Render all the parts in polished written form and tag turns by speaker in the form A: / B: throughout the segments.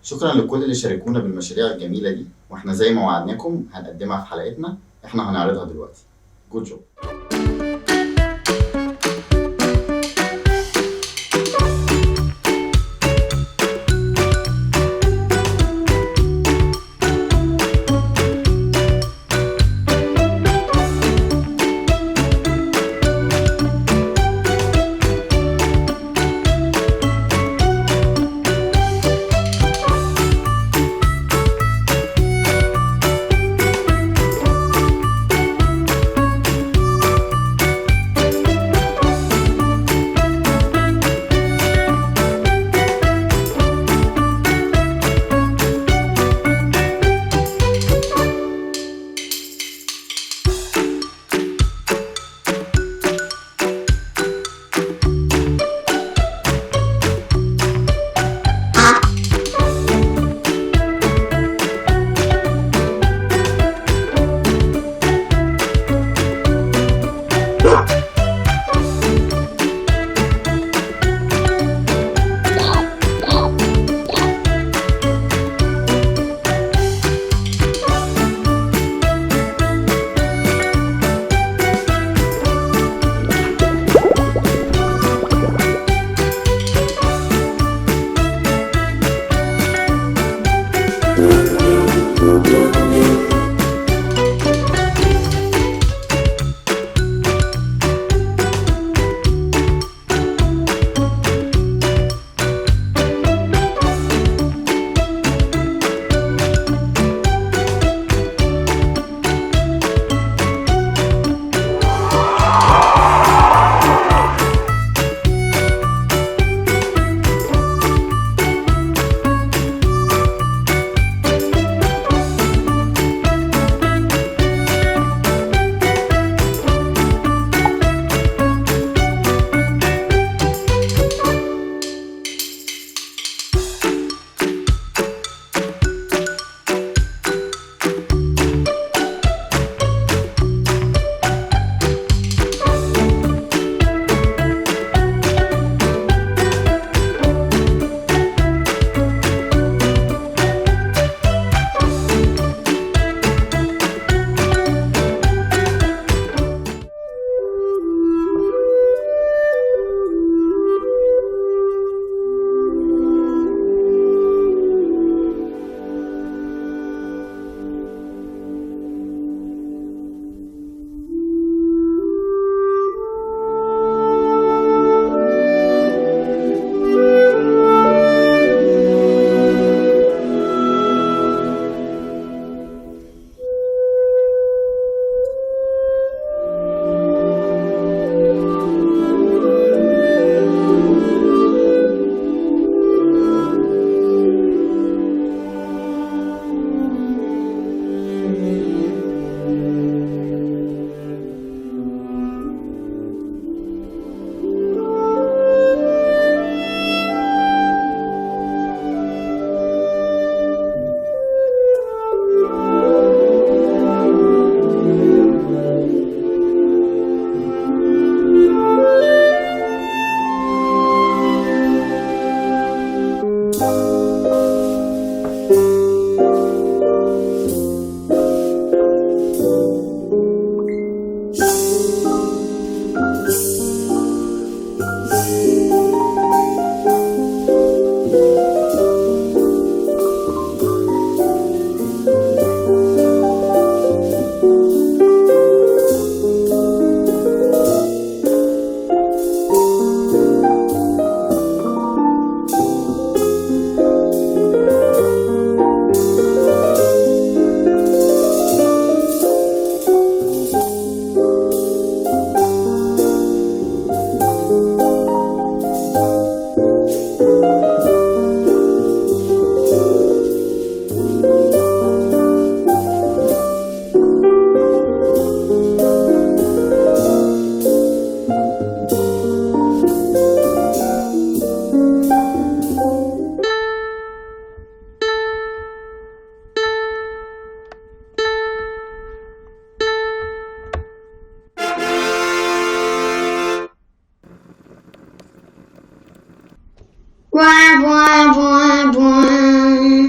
A: شكرا لكل اللي شاركونا بالمشاريع الجميلة دي، واحنا زي ما وعدناكم هنقدمها في حلقتنا. احنا هنعرضها دلوقتي. جود جوب.
B: Blah, blah, blah, blah.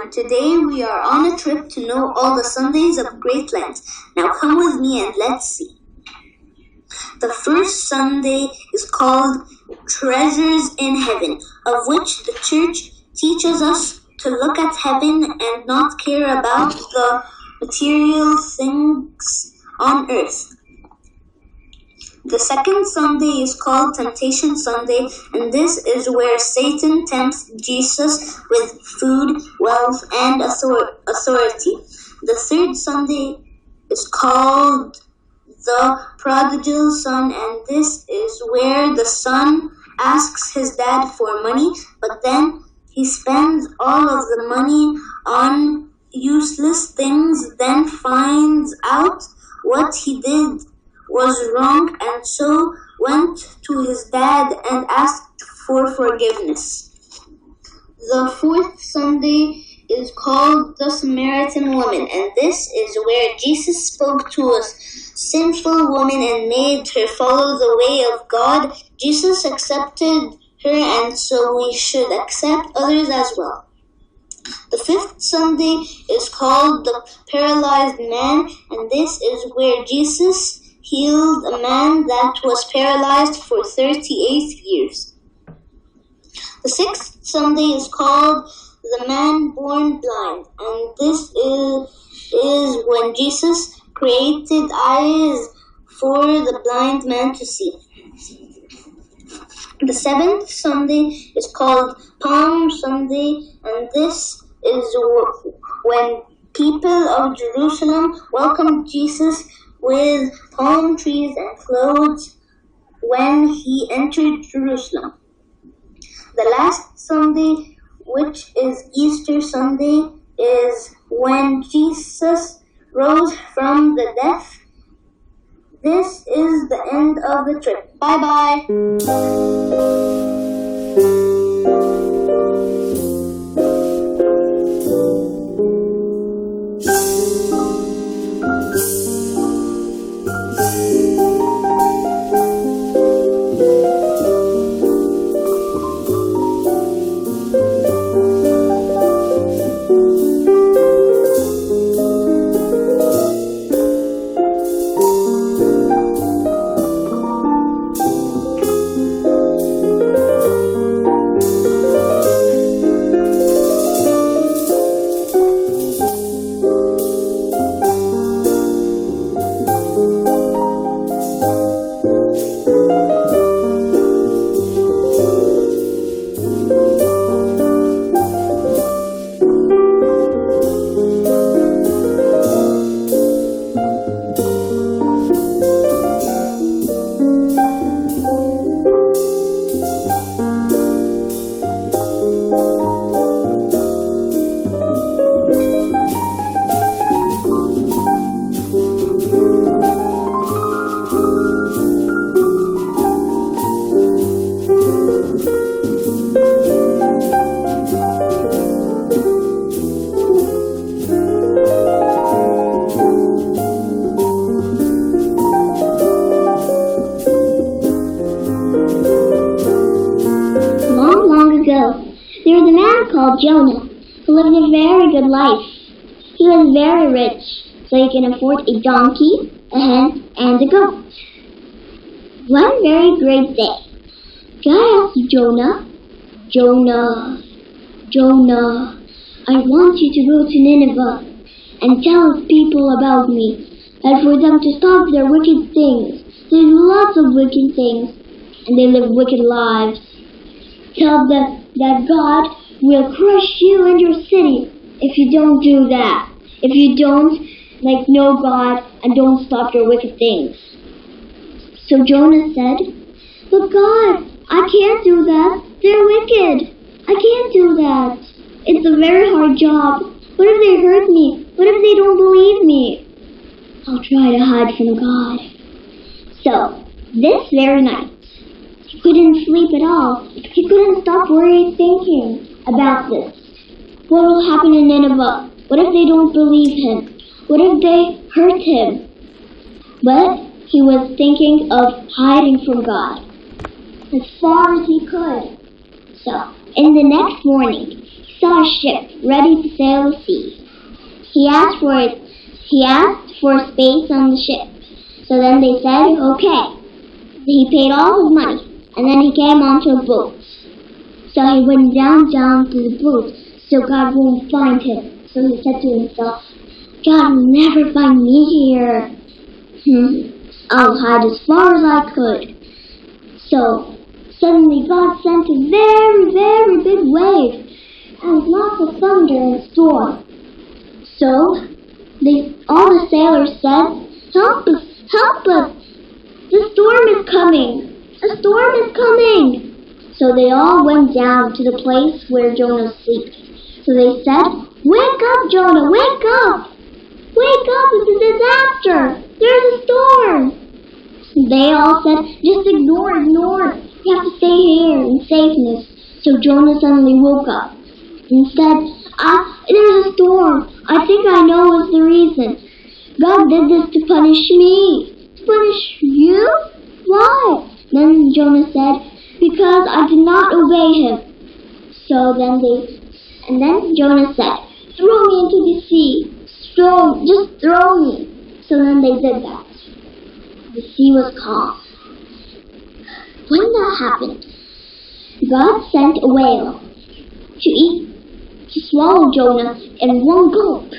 B: and today we are on a trip to know all the Sundays of Great Lent. Now come with me and let's see. The first Sunday is called Treasures in Heaven, of which the Church teaches us to look at heaven and not care about the material things on earth. The second Sunday is called Temptation Sunday, and this is where Satan tempts Jesus with food, wealth, and authority. The third Sunday is called the Prodigal Son, and this is where the son asks his dad for money, but then he spends all of the money on useless things, then finds out what he did was wrong, and so went to his dad and asked for forgiveness. The fourth Sunday is called the Samaritan Woman, and this is where Jesus spoke to a sinful woman and made her follow the way of God. Jesus accepted her, and so we should accept others as well. The fifth Sunday is called the Paralyzed Man, and this is where Jesus healed a man that was paralyzed for 38 years. The sixth Sunday is called the Man Born Blind, and this is when Jesus created eyes for the blind man to see. The seventh Sunday is called Palm Sunday, and this is when people of Jerusalem welcomed Jesus with palm trees and clothes when he entered Jerusalem. The last Sunday, which is Easter Sunday, is when Jesus rose from the dead. This is the end of the trip. Bye-bye.
C: There was a man called Jonah who lived a very good life. He was very rich, so he could afford a donkey, a hen, and a goat. One very great day, God asked Jonah, Jonah, I want you to go to Nineveh and tell the people about me, and for them to stop their wicked things. They do lots of wicked things, and they live wicked lives. Tell them that God will crush you and your city if you don't do that. If you don't know God and don't stop your wicked things. So Jonah said, but God, I can't do that. They're wicked. I can't do that. It's a very hard job. What if they hurt me? What if they don't believe me? I'll try to hide from God. So, this very night, he couldn't sleep at all. He couldn't stop worrying, thinking about this. What will happen in Nineveh? What if they don't believe him? What if they hurt him? But he was thinking of hiding from God as far as he could. So, in the next morning, he saw a ship ready to sail the sea. He asked for space on the ship. So then they said, okay. He paid all his money, and then he came onto a boat. So he went down to the boat, so God won't find him. So he said to himself, God will never find me here. I'll hide as far as I could. So suddenly God sent a very, very big wave and lots of thunder and storm. So all the sailors said, help us, help us. The storm is coming. A storm is coming. So they all went down to the place where Jonah sleeps. So they said, wake up, Jonah, wake up. Wake up, it's a disaster. There's a storm. They all said, just ignore. You have to stay here in safeness. So Jonah suddenly woke up and said, there's a storm. I think I know what's the reason. God did this to punish me. To punish you? Why? Then Jonah said, because I did not obey him. So then Jonah said, throw me into the sea. Just throw me. So then they did that. The sea was calm. When that happened, God sent a whale to swallow Jonah in one gulp.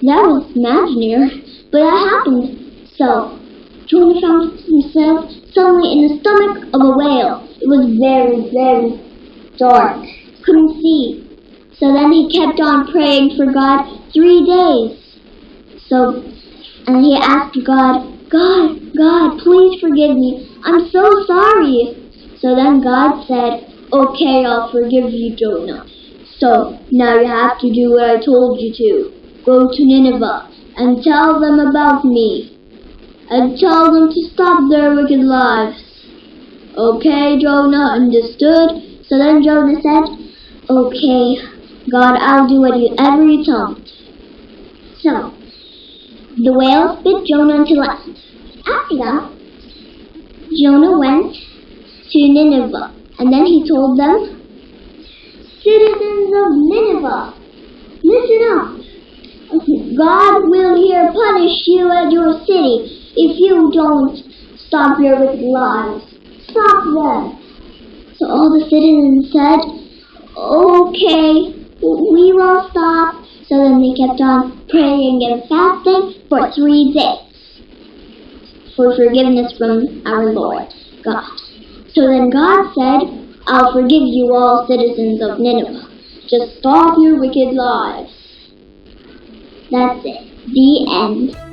C: That was imaginary, but that happened. So Jonah found himself suddenly in the stomach of a whale. It was very, very dark. Couldn't see. So then he kept on praying for God 3 days. And he asked God, please forgive me. I'm so sorry. So then God said, okay, I'll forgive you, Jonah. So now you have to do what I told you to. Go to Nineveh and tell them about me. And tell them to stop their wicked lives. Okay, Jonah, understood? So then Jonah said, okay, God, I'll do whatever you tell me. So the whale spit Jonah into land. After that, Jonah went to Nineveh, and then he told them, citizens of Nineveh, listen up. God will here punish you at your city if you don't stop your wicked lives. Stop them. So all the citizens said, okay, we won't stop. So then they kept on praying and fasting for 3 days for forgiveness from our Lord God. So then God said, I'll forgive you all citizens of Nineveh. Just stop your wicked lives. That's it. The end.